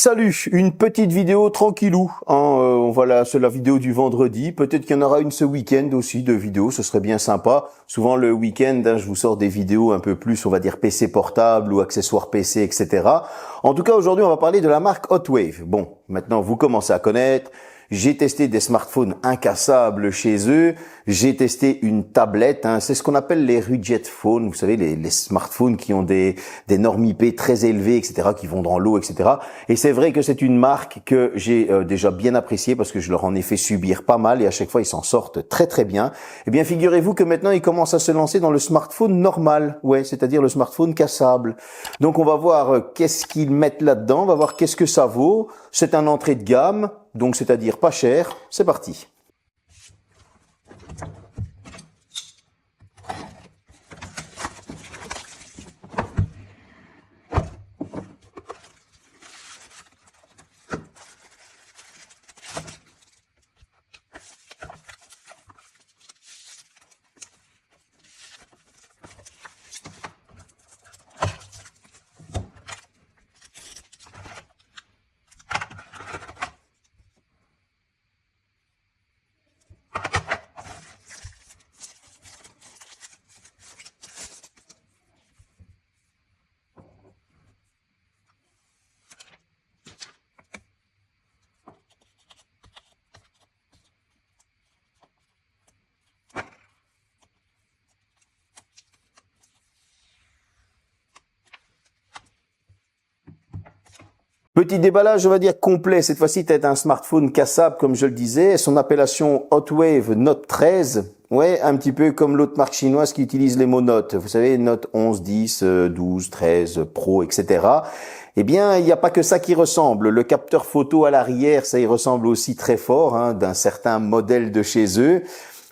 Salut, une petite vidéo tranquillou, voilà, c'est la vidéo du vendredi, peut-être qu'il y en aura une ce week-end aussi de vidéos, ce serait bien sympa. Souvent le week-end, je vous sors des vidéos un peu plus, on va dire PC portable ou accessoires PC, etc. En tout cas, aujourd'hui, on va parler de la marque Hotwave. Bon, maintenant, vous commencez à connaître. J'ai testé des smartphones incassables chez eux. J'ai testé une tablette. C'est ce qu'on appelle les Rudjet Phones. Vous savez, les smartphones qui ont des normes IP très élevées, etc., qui vont dans l'eau, etc. Et c'est vrai que c'est une marque que j'ai déjà bien appréciée parce que je leur en ai fait subir pas mal et à chaque fois, ils s'en sortent très, très bien. Eh bien, figurez-vous que maintenant, ils commencent à se lancer dans le smartphone normal. Ouais, c'est-à-dire le smartphone cassable. Donc, on va voir qu'est-ce qu'ils mettent là-dedans. On va voir qu'est-ce que ça vaut. C'est un entrée de gamme. Donc, c'est-à-dire pas cher. C'est parti. Petit déballage, on va dire complet. Cette fois-ci, c'est un smartphone cassable, comme je le disais. Son appellation Hotwave Note 13. Ouais, un petit peu comme l'autre marque chinoise qui utilise les mots Note. Vous savez, Note 11, 10, 12, 13, Pro, etc. Eh bien, il n'y a pas que ça qui ressemble. Le capteur photo à l'arrière, ça y ressemble aussi très fort, d'un certain modèle de chez eux.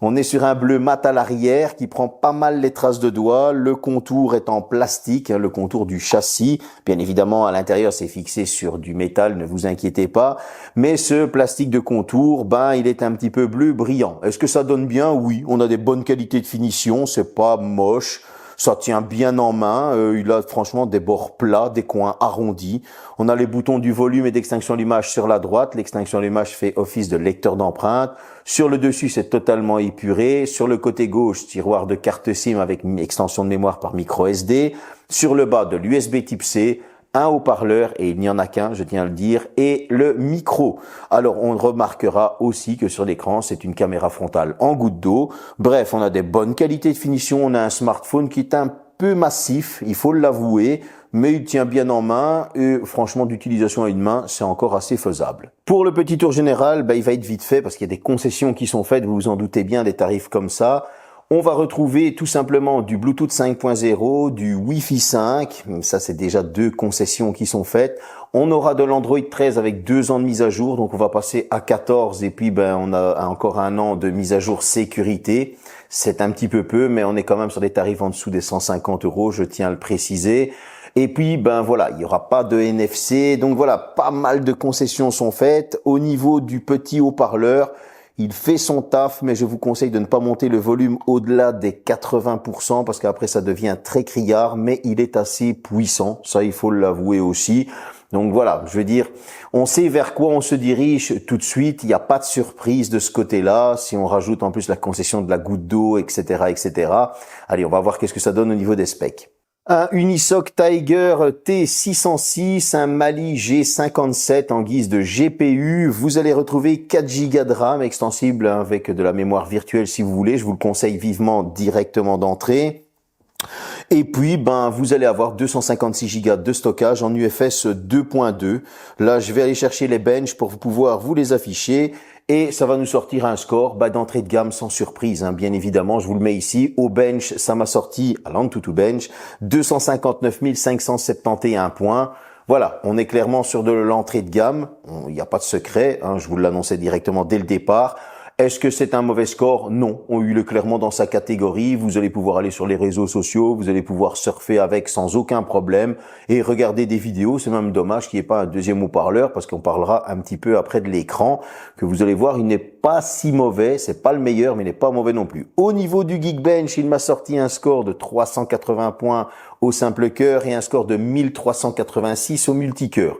On est sur un bleu mat à l'arrière qui prend pas mal les traces de doigts. Le contour est en plastique, le contour du châssis. Bien évidemment, à l'intérieur, c'est fixé sur du métal, ne vous inquiétez pas. Mais ce plastique de contour, il est un petit peu bleu brillant. Est-ce que ça donne bien? Oui, on a des bonnes qualités de finition, c'est pas moche. Ça tient bien en main, il a franchement des bords plats, des coins arrondis. On a les boutons du volume et d'extinction de l'image sur la droite. L'extinction de l'image fait office de lecteur d'empreinte. Sur le dessus, c'est totalement épuré. Sur le côté gauche, tiroir de carte SIM avec une extension de mémoire par micro SD. Sur le bas, de l'USB type C. Un haut-parleur, et il n'y en a qu'un, je tiens à le dire, et le micro. Alors, on remarquera aussi que sur l'écran, c'est une caméra frontale en goutte d'eau. Bref, on a des bonnes qualités de finition. On a un smartphone qui est un peu massif, il faut l'avouer, mais il tient bien en main et franchement, d'utilisation à une main, c'est encore assez faisable. Pour le petit tour général, il va être vite fait parce qu'il y a des concessions qui sont faites, vous vous en doutez bien, des tarifs comme ça. On va retrouver tout simplement du Bluetooth 5.0, du Wi-Fi 5. Ça, c'est déjà deux concessions qui sont faites. On aura de l'Android 13 avec 2 ans de mise à jour. Donc, on va passer à 14 et puis, on a encore 1 an de mise à jour sécurité. C'est un petit peu, mais on est quand même sur des tarifs en dessous des 150 €. Je tiens à le préciser. Et puis, voilà, il y aura pas de NFC. Donc, voilà, pas mal de concessions sont faites. Au niveau du petit haut-parleur, il fait son taf, mais je vous conseille de ne pas monter le volume au-delà des 80% parce qu'après ça devient très criard, mais il est assez puissant, ça il faut l'avouer aussi. Donc voilà, je veux dire, on sait vers quoi on se dirige tout de suite, il n'y a pas de surprise de ce côté-là, si on rajoute en plus la concession de la goutte d'eau, etc., etc. Allez, on va voir qu'est-ce que ça donne au niveau des specs. Un Unisoc Tiger T606, un Mali G57 en guise de GPU. Vous allez retrouver 4 Go de RAM extensible avec de la mémoire virtuelle si vous voulez. Je vous le conseille vivement directement d'entrée. Et puis, vous allez avoir 256 Go de stockage en UFS 2.2. Là, je vais aller chercher les benches pour pouvoir vous les afficher. Et ça va nous sortir un score d'entrée de gamme sans surprise. Bien évidemment, je vous le mets ici. Au bench, ça m'a sorti, à l'Antutu Bench, 259 571 points. Voilà, on est clairement sur de l'entrée de gamme. Il n'y a pas de secret, je vous l'annonçais directement dès le départ. Est-ce que c'est un mauvais score? Non, on eu le clairement dans sa catégorie. Vous allez pouvoir aller sur les réseaux sociaux, vous allez pouvoir surfer avec sans aucun problème et regarder des vidéos. C'est même dommage qu'il n'y ait pas un deuxième haut-parleur parce qu'on parlera un petit peu après de l'écran que vous allez voir, il n'est pas si mauvais. C'est pas le meilleur, mais il n'est pas mauvais non plus. Au niveau du Geekbench, il m'a sorti un score de 380 points au simple cœur et un score de 1386 au multicœur.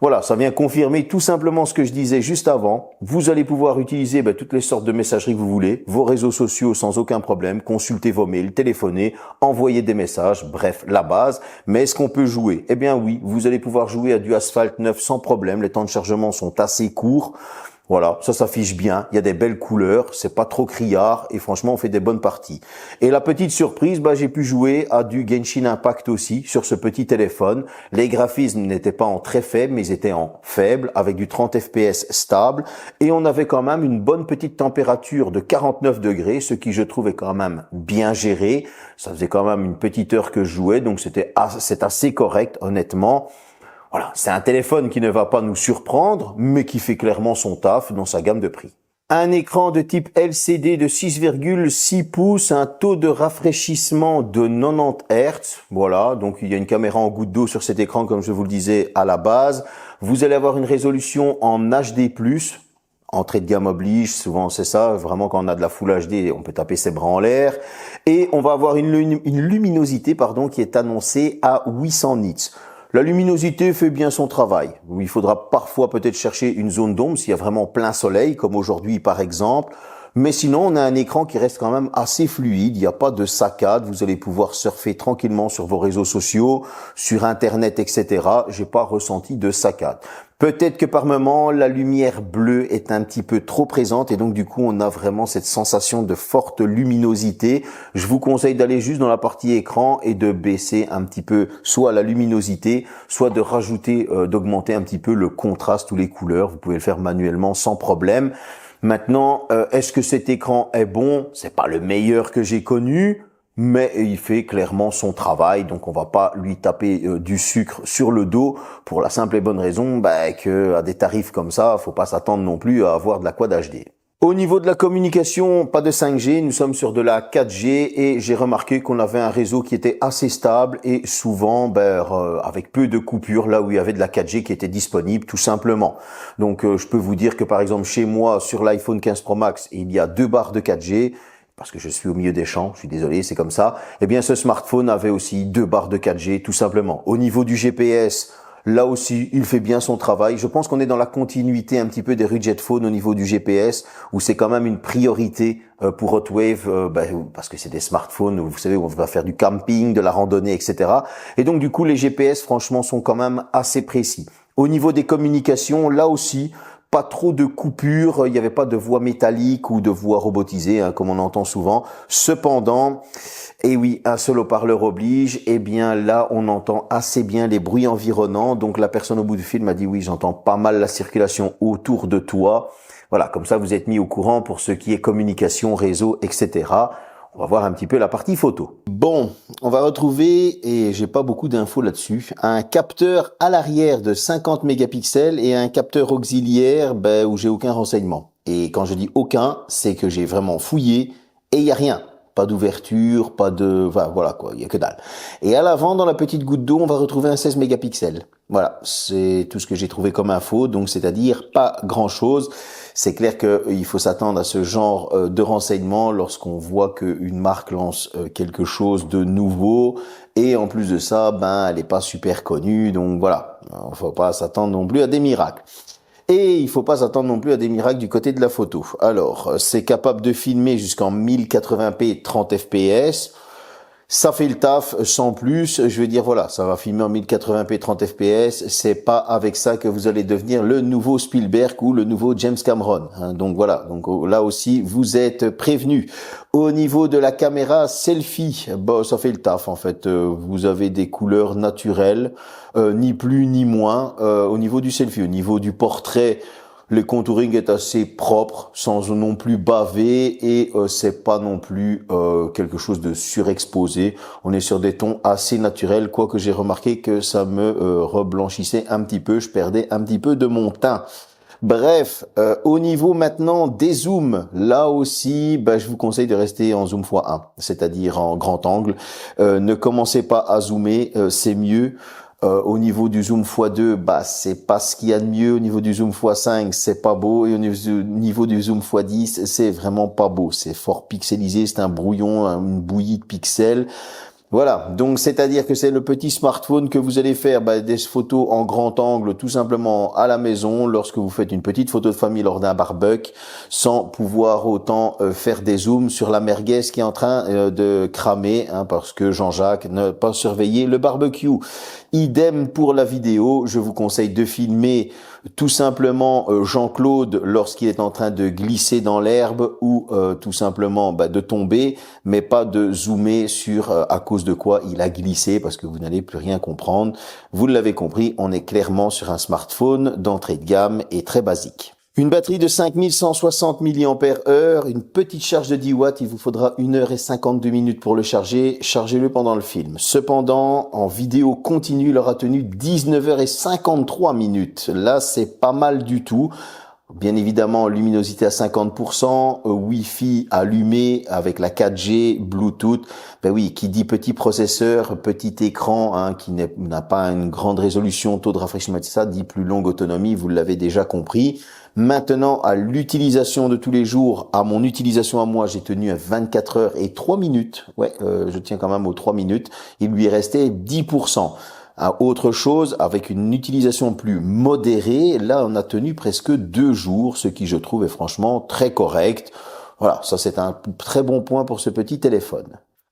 Voilà, ça vient confirmer tout simplement ce que je disais juste avant. Vous allez pouvoir utiliser toutes les sortes de messageries que vous voulez, vos réseaux sociaux sans aucun problème, consulter vos mails, téléphoner, envoyer des messages, bref, la base. Mais est-ce qu'on peut jouer? Eh bien oui, vous allez pouvoir jouer à du Asphalt 9 sans problème. Les temps de chargement sont assez courts. Voilà, ça s'affiche bien, il y a des belles couleurs, c'est pas trop criard et franchement on fait des bonnes parties. Et la petite surprise, j'ai pu jouer à du Genshin Impact aussi sur ce petit téléphone. Les graphismes n'étaient pas en très faible, mais ils étaient en faible avec du 30 fps stable et on avait quand même une bonne petite température de 49 degrés, ce qui je trouvais quand même bien géré. Ça faisait quand même une petite heure que je jouais, donc c'est assez correct honnêtement. Voilà, c'est un téléphone qui ne va pas nous surprendre, mais qui fait clairement son taf dans sa gamme de prix. Un écran de type LCD de 6,6 pouces, un taux de rafraîchissement de 90 Hz. Voilà, donc il y a une caméra en goutte d'eau sur cet écran, comme je vous le disais à la base. Vous allez avoir une résolution en HD+. Entrée de gamme oblige, souvent c'est ça, vraiment quand on a de la Full HD, on peut taper ses bras en l'air. Et on va avoir une luminosité qui est annoncée à 800 nits. La luminosité fait bien son travail. Il faudra parfois peut-être chercher une zone d'ombre s'il y a vraiment plein soleil, comme aujourd'hui par exemple. Mais sinon, on a un écran qui reste quand même assez fluide. Il n'y a pas de saccade. Vous allez pouvoir surfer tranquillement sur vos réseaux sociaux, sur Internet, etc. J'ai pas ressenti de saccade. Peut-être que par moment, la lumière bleue est un petit peu trop présente et donc du coup, on a vraiment cette sensation de forte luminosité. Je vous conseille d'aller juste dans la partie écran et de baisser un petit peu soit la luminosité, soit de rajouter, d'augmenter un petit peu le contraste ou les couleurs. Vous pouvez le faire manuellement sans problème. Maintenant, est-ce que cet écran est bon? C'est pas le meilleur que j'ai connu, mais il fait clairement son travail, donc on va pas lui taper du sucre sur le dos pour la simple et bonne raison que à des tarifs comme ça, faut pas s'attendre non plus à avoir de la Quad HD. Au niveau de la communication, pas de 5G, nous sommes sur de la 4G et j'ai remarqué qu'on avait un réseau qui était assez stable et souvent avec peu de coupures là où il y avait de la 4G qui était disponible tout simplement. Donc je peux vous dire que par exemple chez moi sur l'iPhone 15 Pro Max, il y a 2 barres de 4G. Parce que je suis au milieu des champs, je suis désolé, c'est comme ça. Eh bien, ce smartphone avait aussi 2 barres de 4G, tout simplement. Au niveau du GPS, là aussi, il fait bien son travail. Je pense qu'on est dans la continuité un petit peu des Rudget Phone au niveau du GPS, où c'est quand même une priorité pour Hotwave, parce que c'est des smartphones, vous savez, où on va faire du camping, de la randonnée, etc. Et donc, du coup, les GPS, franchement, sont quand même assez précis. Au niveau des communications, là aussi, pas trop de coupures, il n'y avait pas de voix métallique ou de voix robotisée, comme on entend souvent. Cependant, et oui, un seul haut-parleur oblige, eh bien là, on entend assez bien les bruits environnants. Donc la personne au bout du fil m'a dit, oui, j'entends pas mal la circulation autour de toi. Voilà, comme ça, vous êtes mis au courant pour ce qui est communication, réseau, etc. On va voir un petit peu la partie photo. Bon, on va retrouver, et j'ai pas beaucoup d'infos là-dessus, un capteur à l'arrière de 50 mégapixels et un capteur auxiliaire où j'ai aucun renseignement. Et quand je dis aucun, c'est que j'ai vraiment fouillé et il y a rien. Pas d'ouverture, pas de... Enfin, voilà quoi, il y a que dalle. Et à l'avant, dans la petite goutte d'eau, on va retrouver un 16 mégapixels. Voilà, c'est tout ce que j'ai trouvé comme info, donc c'est-à-dire pas grand-chose. C'est clair qu'il faut s'attendre à ce genre de renseignements lorsqu'on voit qu'une marque lance quelque chose de nouveau. Et en plus de ça, elle n'est pas super connue, donc voilà, il faut pas s'attendre non plus à des miracles. Et il faut pas s'attendre non plus à des miracles du côté de la photo. Alors, c'est capable de filmer jusqu'en 1080p 30 fps. Ça fait le taf sans plus. Je veux dire, voilà, ça va filmer en 1080p 30 fps. C'est pas avec ça que vous allez devenir le nouveau Spielberg ou le nouveau James Cameron. Donc voilà. Donc là aussi, vous êtes prévenus. Au niveau de la caméra selfie, ça fait le taf en fait. Vous avez des couleurs naturelles, ni plus ni moins. Au niveau du selfie, au niveau du portrait, le contouring est assez propre, sans non plus baver et c'est pas non plus quelque chose de surexposé. On est sur des tons assez naturels, quoique j'ai remarqué que ça me reblanchissait un petit peu, je perdais un petit peu de mon teint. Bref, au niveau maintenant des zooms, là aussi, je vous conseille de rester en zoom x1, c'est-à-dire en grand angle. Ne commencez pas à zoomer, c'est mieux. Au niveau du zoom x2, c'est pas ce qu'il y a de mieux. Au niveau du zoom x5, c'est pas beau. Et au niveau du zoom x10, c'est vraiment pas beau. C'est fort pixelisé, c'est un brouillon, une bouillie de pixels. Voilà, donc c'est-à-dire que c'est le petit smartphone que vous allez faire des photos en grand angle tout simplement à la maison lorsque vous faites une petite photo de famille lors d'un barbecue sans pouvoir autant faire des zooms sur la merguez qui est en train de cramer parce que Jean-Jacques n'a pas surveillé le barbecue. Idem pour la vidéo, je vous conseille de filmer tout simplement Jean-Claude lorsqu'il est en train de glisser dans l'herbe ou tout simplement de tomber, mais pas de zoomer sur à cause de quoi il a glissé parce que vous n'allez plus rien comprendre. Vous l'avez compris, on est clairement sur un smartphone d'entrée de gamme et très basique. Une batterie de 5160 mAh, une petite charge de 10 watts, il vous faudra 1h52 minutes pour le charger. Chargez-le pendant le film. Cependant, en vidéo continue, il aura tenu 19h53 minutes. Là, c'est pas mal du tout. Bien évidemment, luminosité à 50%, Wi-Fi allumé avec la 4G, Bluetooth. Ben oui, qui dit petit processeur, petit écran qui n'a pas une grande résolution, taux de rafraîchissement, ça dit plus longue autonomie, vous l'avez déjà compris. Maintenant, à l'utilisation de tous les jours, à mon utilisation à moi, j'ai tenu à 24 heures et 3 minutes. Ouais, je tiens quand même aux 3 minutes. Il lui restait 10%. À autre chose, avec une utilisation plus modérée, là, on a tenu presque 2 jours, ce qui, je trouve, est franchement très correct. Voilà, ça, c'est un très bon point pour ce petit téléphone.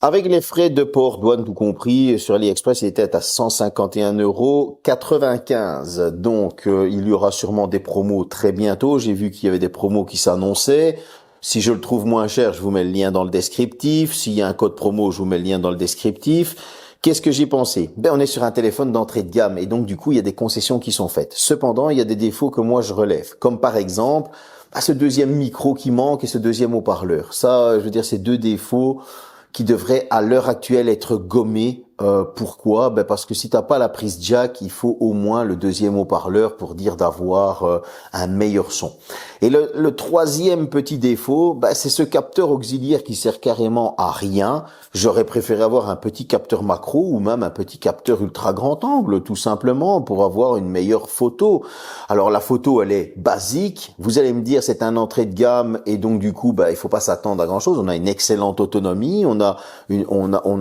Avec les frais de port, douane tout compris, sur AliExpress, il était à 151,95 €. Donc, il y aura sûrement des promos très bientôt. J'ai vu qu'il y avait des promos qui s'annonçaient. Si je le trouve moins cher, je vous mets le lien dans le descriptif. S'il y a un code promo, je vous mets le lien dans le descriptif. Qu'est-ce que j'ai pensé? On est sur un téléphone d'entrée de gamme et donc du coup, il y a des concessions qui sont faites. Cependant, il y a des défauts que moi je relève, comme par exemple ce deuxième micro qui manque et ce deuxième haut-parleur. Ça, je veux dire, c'est 2 défauts qui devraient à l'heure actuelle être gommés. Pourquoi? Parce que si t'as pas la prise jack, il faut au moins le deuxième haut-parleur pour dire d'avoir un meilleur son. Et le troisième petit défaut, c'est ce capteur auxiliaire qui sert carrément à rien. J'aurais préféré avoir un petit capteur macro ou même un petit capteur ultra grand angle, tout simplement, pour avoir une meilleure photo. Alors la photo, elle est basique. Vous allez me dire, c'est un entrée de gamme et donc du coup, il faut pas s'attendre à grand-chose. On a une excellente autonomie, on a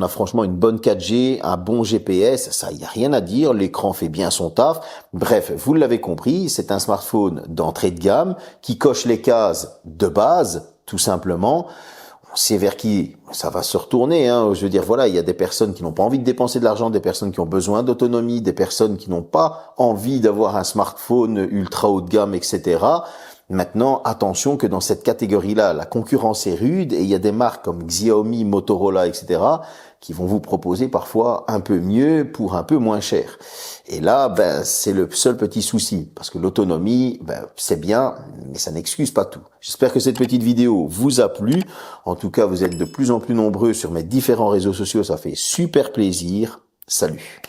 franchement une bonne 4G, un bon GPS, ça, y a rien à dire. L'écran fait bien son taf. Bref, vous l'avez compris, c'est un smartphone d'entrée de gamme qui coche les cases de base, tout simplement. On sait vers qui ça va se retourner. Je veux dire, voilà, il y a des personnes qui n'ont pas envie de dépenser de l'argent, des personnes qui ont besoin d'autonomie, des personnes qui n'ont pas envie d'avoir un smartphone ultra haut de gamme, etc. Maintenant, attention que dans cette catégorie-là, la concurrence est rude et il y a des marques comme Xiaomi, Motorola, etc. qui vont vous proposer parfois un peu mieux pour un peu moins cher. Et là, c'est le seul petit souci, parce que l'autonomie, c'est bien, mais ça n'excuse pas tout. J'espère que cette petite vidéo vous a plu. En tout cas, vous êtes de plus en plus nombreux sur mes différents réseaux sociaux, ça fait super plaisir. Salut!